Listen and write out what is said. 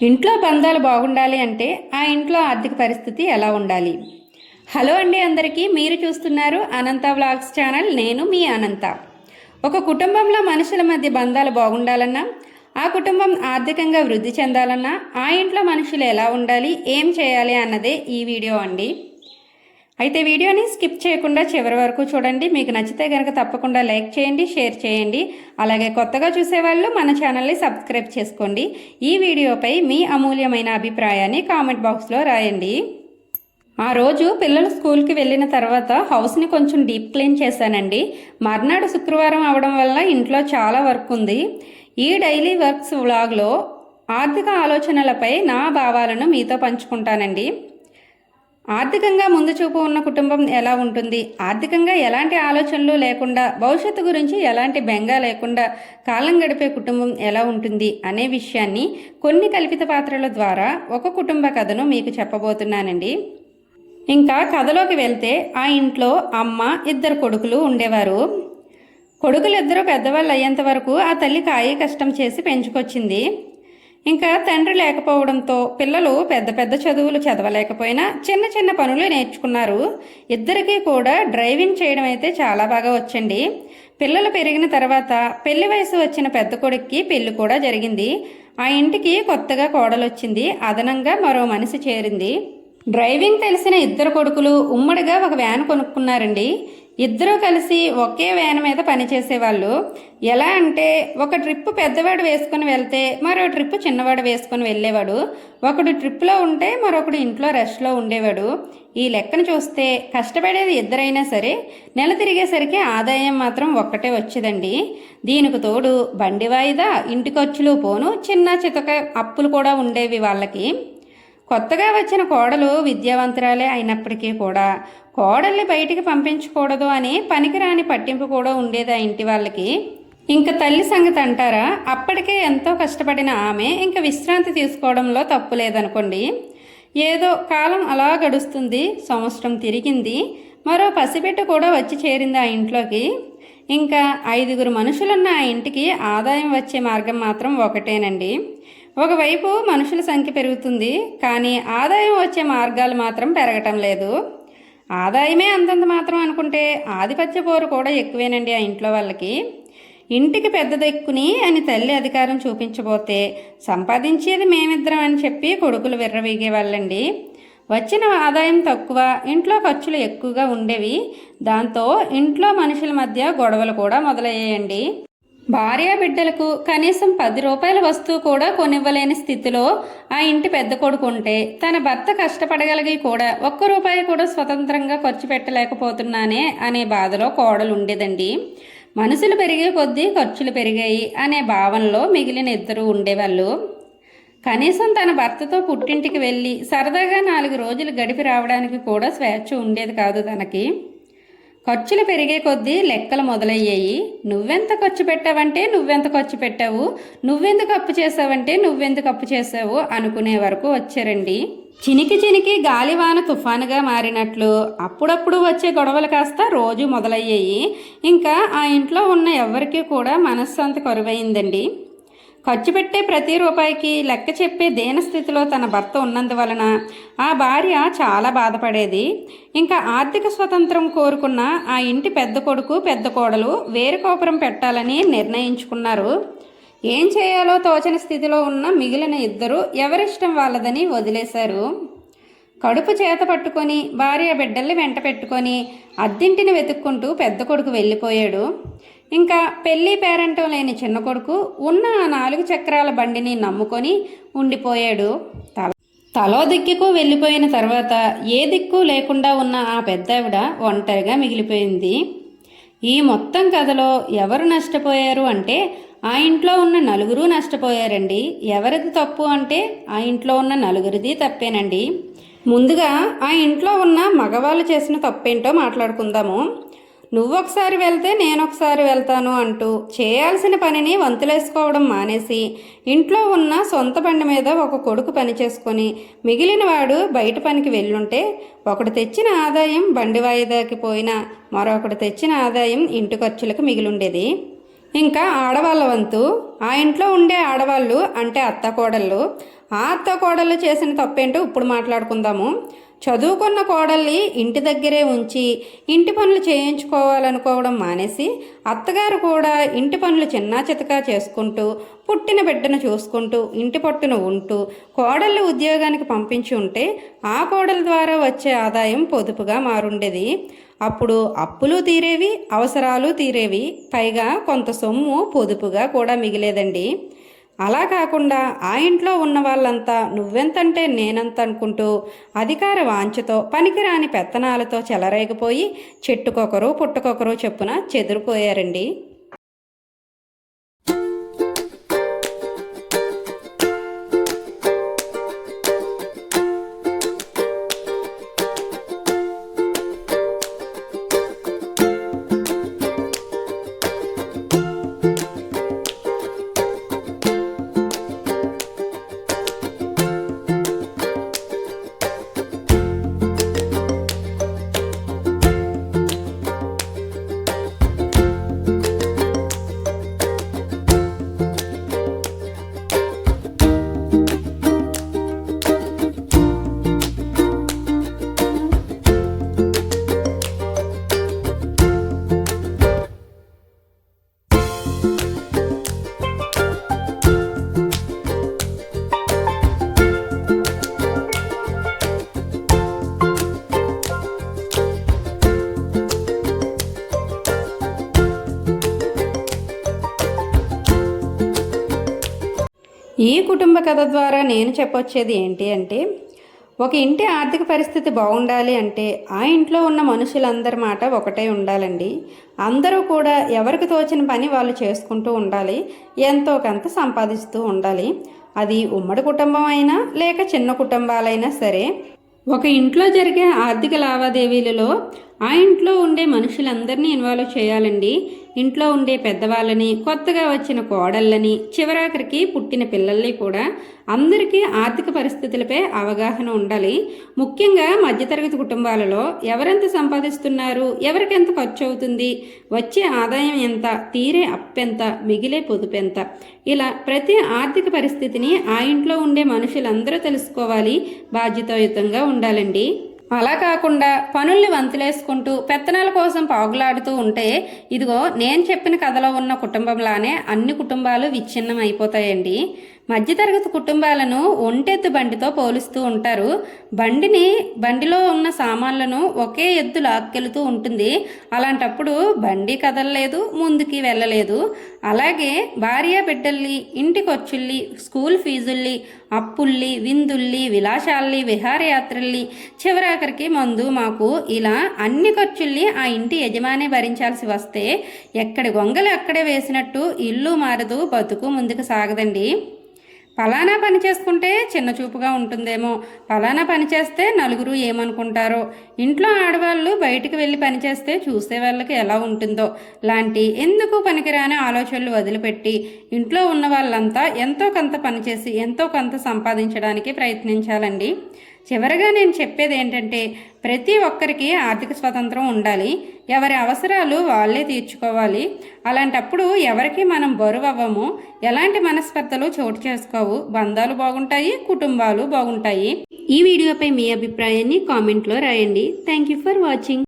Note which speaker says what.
Speaker 1: ఇంట్లో బంధాలు బాగుండాలి అంటే ఆ ఇంట్లో ఆర్థిక పరిస్థితి ఎలా ఉండాలి? హలో అండి అందరికీ. మీరు చూస్తున్నారు అనంత వ్లాగ్స్ ఛానల్. నేను మీ అనంత. ఒక కుటుంబంలో మనుషుల మధ్య బంధాలు బాగుండాలన్నా, ఆ కుటుంబం ఆర్థికంగా వృద్ధి చెందాలన్నా ఆ ఇంట్లో మనుషులు ఎలా ఉండాలి, ఏం చేయాలి అన్నదే ఈ వీడియో అండి. అయితే వీడియోని స్కిప్ చేయకుండా చివరి వరకు చూడండి. మీకు నచ్చితే కనుక తప్పకుండా లైక్ చేయండి, షేర్ చేయండి. అలాగే కొత్తగా చూసేవాళ్ళు మన ఛానల్ని సబ్స్క్రైబ్ చేసుకోండి. ఈ వీడియోపై మీ అమూల్యమైన అభిప్రాయాన్ని కామెంట్ బాక్స్లో రాయండి. ఆ రోజు పిల్లలు స్కూల్కి వెళ్ళిన తర్వాత హౌస్ని కొంచెం డీప్ క్లీన్ చేశానండి. మర్నాడు శుక్రవారం అవడం వల్ల ఇంట్లో చాలా వర్క్ ఉంది. ఈ డైలీ వర్క్స్ వ్లాగ్లో ఆర్థిక ఆలోచనలపై నా భావాలను మీతో పంచుకుంటానండి. ఆర్థికంగా ముందు చూపు ఉన్న కుటుంబం ఎలా ఉంటుంది, ఆర్థికంగా ఎలాంటి ఆలోచనలు లేకుండా, భవిష్యత్తు గురించి ఎలాంటి బెంగ లేకుండా కాలం గడిపే కుటుంబం ఎలా ఉంటుంది అనే విషయాన్ని కొన్ని కల్పిత పాత్రల ద్వారా ఒక కుటుంబ కథను మీకు చెప్పబోతున్నానండి. ఇంకా కథలోకి వెళ్తే, ఆ ఇంట్లో అమ్మ, ఇద్దరు కొడుకులు ఉండేవారు. కొడుకులిద్దరూ పెద్దవాళ్ళు అయ్యేంత వరకు ఆ తల్లి కాయి కష్టం చేసి పెంచుకొచ్చింది. ఇంకా తండ్రి లేకపోవడంతో పిల్లలు పెద్ద పెద్ద చదువులు చదవలేకపోయినా చిన్న చిన్న పనులు నేర్చుకున్నారు. ఇద్దరికీ కూడా డ్రైవింగ్ చేయడం అయితే చాలా బాగా వచ్చండి. పిల్లలు పెరిగిన తర్వాత పెళ్లి వయసు వచ్చిన పెద్ద కొడుక్కి పెళ్లి కూడా జరిగింది. ఆ ఇంటికి కొత్తగా కోడలు వచ్చింది. అదనంగా మరో మనిషి చేరింది. డ్రైవింగ్ తెలిసిన ఇద్దరు కొడుకులు ఉమ్మడిగా ఒక వ్యాన్ కొనుక్కున్నారండి. ఇద్దరూ కలిసి ఒకే వ్యాన్ మీద పనిచేసేవాళ్ళు. ఎలా అంటే, ఒక ట్రిప్ పెద్దవాడు వేసుకొని వెళ్తే మరో ట్రిప్ చిన్నవాడు వేసుకొని వెళ్ళేవాడు. ఒకడు ట్రిప్లో ఉంటే మరొకడు ఇంట్లో రెస్ట్లో ఉండేవాడు. ఈ లెక్కను చూస్తే కష్టపడేది ఇద్దరైనా సరే నెల తిరిగేసరికి ఆదాయం మాత్రం ఒక్కటే వచ్చేదండి. దీనికి తోడు బండి వాయిదా, ఇంటి ఖర్చులు పోను, చిన్న చితక అప్పులు కూడా ఉండేవి వాళ్ళకి. కొత్తగా వచ్చిన కోడలు విద్యావంతురాలే అయినప్పటికీ కూడా కోడల్ని బయటికి పంపించకూడదు అని పనికిరాని పట్టింపు కూడా ఉండేది ఆ ఇంటి వాళ్ళకి. ఇంక తల్లి సంగతి అంటారా, అప్పటికే ఎంతో కష్టపడిన ఆమె ఇంక విశ్రాంతి తీసుకోవడంలో తప్పు లేదనుకోండి. ఏదో కాలం అలా గడుస్తుంది. సంవత్సరం తిరిగింది. మరో పసిబిడ్డ కూడా వచ్చి చేరింది ఆ ఇంట్లోకి. ఇంకా 5 మనుషులున్న ఆ ఇంటికి ఆదాయం వచ్చే మార్గం మాత్రం ఒకటేనండి. ఒకవైపు మనుషుల సంఖ్య పెరుగుతుంది, కానీ ఆదాయం వచ్చే మార్గాలు మాత్రం పెరగటం లేదు. ఆదాయమే అంతంత మాత్రం అనుకుంటే ఆధిపత్య పోరు కూడా ఎక్కువేనండి ఆ ఇంట్లో వాళ్ళకి. ఇంటికి పెద్ద దిక్కుని అని తల్లి అధికారం చూపించబోతే సంపాదించేది మేమిద్దరం అని చెప్పి కొడుకులు విర్రవీగే వాళ్ళండి. వచ్చిన ఆదాయం తక్కువ, ఇంట్లో ఖర్చులు ఎక్కువగా ఉండేవి. దాంతో ఇంట్లో మనుషుల మధ్య గొడవలు కూడా మొదలయ్యాయండి. భార్య బిడ్డలకు కనీసం 10 రూపాయల వస్తువు కూడా కొనివ్వలేని స్థితిలో ఆ ఇంటి పెద్ద కొడుకు ఉంటే, తన భర్త కష్టపడగలిగి కూడా 1 రూపాయి కూడా స్వతంత్రంగా ఖర్చు పెట్టలేకపోతున్నానే అనే బాధలో కోడలు ఉండేదండి. మనుషులు పెరిగే కొద్దీ ఖర్చులు పెరిగాయి అనే భావనలో మిగిలిన ఇద్దరు ఉండేవాళ్ళు. కనీసం తన భర్తతో పుట్టింటికి వెళ్ళి సరదాగా 4 రోజులు గడిపి రావడానికి కూడా స్వేచ్ఛ ఉండేది కాదు తనకి. ఖర్చులు పెరిగే కొద్దీ లెక్కలు మొదలయ్యాయి. నువ్వెంత ఖర్చు పెట్టావంటే నువ్వెంత ఖర్చు పెట్టావు, నువ్వెందుకు అప్పు చేసావంటే నువ్వెందుకు అప్పు చేసావు అనుకునే వరకు వచ్చారండి. చినికి చినికి గాలివాన తుఫానుగా మారినట్లు అప్పుడప్పుడు వచ్చే గొడవలు కాస్త రోజు మొదలయ్యాయి. ఇంకా ఆ ఇంట్లో ఉన్న ఎవరికీ కూడా మనశ్శాంతి కరువైందండి. ఖర్చు పెట్టే ప్రతి రూపాయికి లెక్క చెప్పే దీనస్థితిలో తన భర్త ఉన్నందువలన ఆ భార్య చాలా బాధపడేది. ఇంకా ఆర్థిక స్వతంత్రం కోరుకున్న ఆ ఇంటి పెద్ద కొడుకు, పెద్ద కోడలు వేరు కోపురం పెట్టాలని నిర్ణయించుకున్నారు. ఏం చేయాలో తోచని స్థితిలో ఉన్న మిగిలిన ఇద్దరు ఎవరిష్టం వాళ్ళదని వదిలేశారు. కడుపు చేత పట్టుకొని భార్య బిడ్డల్ని వెంట పెట్టుకొని అద్దింటిని వెతుక్కుంటూ పెద్ద కొడుకు వెళ్ళిపోయాడు. ఇంకా పెళ్లి పేరెంటం లేని చిన్న కొడుకు ఉన్న ఆ 4 చక్రాల బండిని నమ్ముకొని ఉండిపోయాడు. తలో దిక్కుకు వెళ్ళిపోయిన తర్వాత ఏ దిక్కు లేకుండా ఉన్న ఆ పెద్దావిడ ఒంటరిగా మిగిలిపోయింది. ఈ మొత్తం కథలో ఎవరు నష్టపోయారు అంటే ఆ ఇంట్లో ఉన్న 4 నష్టపోయారండి. ఎవరిది తప్పు అంటే ఆ ఇంట్లో ఉన్న 4 తప్పేనండి. ముందుగా ఆ ఇంట్లో ఉన్న మగవాళ్ళు చేసిన తప్పేంటో మాట్లాడుకుందాము. నువ్వొకసారి వెళ్తే నేనొకసారి వెళ్తాను అంటూ చేయాల్సిన పనిని వంతులేసుకోవడం మానేసి ఇంట్లో ఉన్న సొంత బండి మీద ఒక కొడుకు పని చేసుకొని మిగిలిన వాడు బయట పనికి వెళ్ళుంటే ఒకడు తెచ్చిన ఆదాయం బండి వాయిదాకి పోయినా మరొకడు తెచ్చిన ఆదాయం ఇంటి ఖర్చులకు మిగిలుండేది. ఇంకా ఆడవాళ్ళ వంతు ఆ ఇంట్లో ఉండే ఆడవాళ్ళు అంటే అత్త కోడళ్ళు, ఆ అత్త కోడళ్ళు చేసిన తప్పేంటో ఇప్పుడు మాట్లాడుకుందాము. చదువుకున్న కోడల్ని ఇంటి దగ్గరే ఉంచి ఇంటి పనులు చేయించుకోవాలనుకోవడం మానేసి అత్తగారు కూడా ఇంటి పనులు చిన్నా చితకా చేసుకుంటూ పుట్టిన బిడ్డను చూసుకుంటూ ఇంటి పట్టున ఉంటూ కోడళ్ళు ఉద్యోగానికి పంపించి ఉంటే ఆ కోడల ద్వారా వచ్చే ఆదాయం పొదుపుగా మారుండేది. అప్పుడు అప్పులు తీరేవి, అవసరాలు తీరేవి, పైగా కొంత సొమ్ము పొదుపుగా కూడా మిగిలేదండి. అలా కాకుండా ఆ ఇంట్లో ఉన్న వాళ్ళంతా నువ్వెంతంటే నేనంత అనుకుంటూ అధికార వాంఛతో పనికిరాని పెత్తనాలతో చెలరేగిపోయి చెట్టుకొకరు పుట్టుకొకరు చొప్పున చెదిరిపోయారండి. ఈ కుటుంబ కథ ద్వారా నేను చెప్పొచ్చేది ఏంటి అంటే, ఒక ఇంటి ఆర్థిక పరిస్థితి బాగుండాలి అంటే ఆ ఇంట్లో ఉన్న మనుషులందరి మాట ఒకటే ఉండాలండి. అందరూ కూడా ఎవరికి తోచిన పని వాళ్ళు చేసుకుంటూ ఉండాలి, ఎంతో కొంత సంపాదిస్తూ ఉండాలి. అది ఉమ్మడి కుటుంబం అయినా లేక చిన్న కుటుంబాలైనా సరే, ఒక ఇంట్లో జరిగే ఆర్థిక లావాదేవీలలో ఆ ఇంట్లో ఉండే మనుషులందరినీ ఇన్వాల్వ్ చేయాలండి. ఇంట్లో ఉండే పెద్దవాళ్ళని, కొత్తగా వచ్చిన కోడళ్ళని, చివరాఖరికి పుట్టిన పిల్లల్ని కూడా అందరికీ ఆర్థిక పరిస్థితులపై అవగాహన ఉండాలి. ముఖ్యంగా మధ్యతరగతి కుటుంబాలలో ఎవరెంత సంపాదిస్తున్నారు, ఎవరికెంత ఖర్చు అవుతుంది, వచ్చే ఆదాయం ఎంత, తీరే అప్పెంత, మిగిలే పొదుపు ఎంత, ఇలా ప్రతి ఆర్థిక పరిస్థితిని ఆ ఇంట్లో ఉండే మనుషులందరూ తెలుసుకోవాలి, బాధ్యతాయుతంగా ఉండాలండి. అలా కాకుండా పనుల్ని వంతులేసుకుంటూ పెత్తనాల కోసం పాగులాడుతూ ఉంటే ఇదిగో నేను చెప్పిన కథలో ఉన్న కుటుంబంలానే అన్ని కుటుంబాలు విచ్ఛిన్నం అయిపోతాయండి. మధ్యతరగతి కుటుంబాలను ఒంటెత్తు బండితో పోలుస్తూ ఉంటారు. బండిలో ఉన్న సామాన్లను ఒకే ఎద్దు లాక్కెళుతూ ఉంటుంది. అలాంటప్పుడు బండి కదలలేదు, ముందుకి వెళ్ళలేదు. అలాగే భార్య బిడ్డల్ని, ఇంటి ఖర్చుల్ని, స్కూల్ ఫీజుల్ని, అప్పుల్ని, విందుల్ని, విలాసాల్ని, విహారయాత్రల్ని, చివరాఖరికి మందు మాకు, ఇలా అన్ని ఖర్చుల్ని ఆ ఇంటి యజమాని భరించాల్సి వస్తే ఎక్కడి గొంగలు అక్కడే వేసినట్టు ఇల్లు మారదు, బతుకు ముందుకు సాగదండి. ఫలానా పని చేసుకుంటే చిన్న చూపుగా ఉంటుందేమో, ఫలానా పని చేస్తే నలుగురు ఏమనుకుంటారో, ఇంట్లో ఆడవాళ్ళు బయటికి వెళ్ళి పనిచేస్తే చూసే వాళ్ళకి ఎలా ఉంటుందో లాంటి ఎందుకు పనికిరాని ఆలోచనలు వదిలిపెట్టి ఇంట్లో ఉన్న వాళ్ళంతా ఎంతో కొంత పనిచేసి ఎంతో కొంత సంపాదించడానికి ప్రయత్నించాలండి. చివరగా నేను చెప్పేది ఏంటంటే, ప్రతి ఒక్కరికి ఆర్థిక స్వతంత్రం ఉండాలి. ఎవరి అవసరాలు వాళ్ళే తీర్చుకోవాలి. అలాంటప్పుడు ఎవరికి మనం బరువు అవ్వము, ఎలాంటి మనస్పర్ధలు చోటు చేసుకోవు, బంధాలు బాగుంటాయి, కుటుంబాలు బాగుంటాయి. ఈ వీడియోపై మీ అభిప్రాయాన్ని కామెంట్లో రాయండి. Thank you for watching.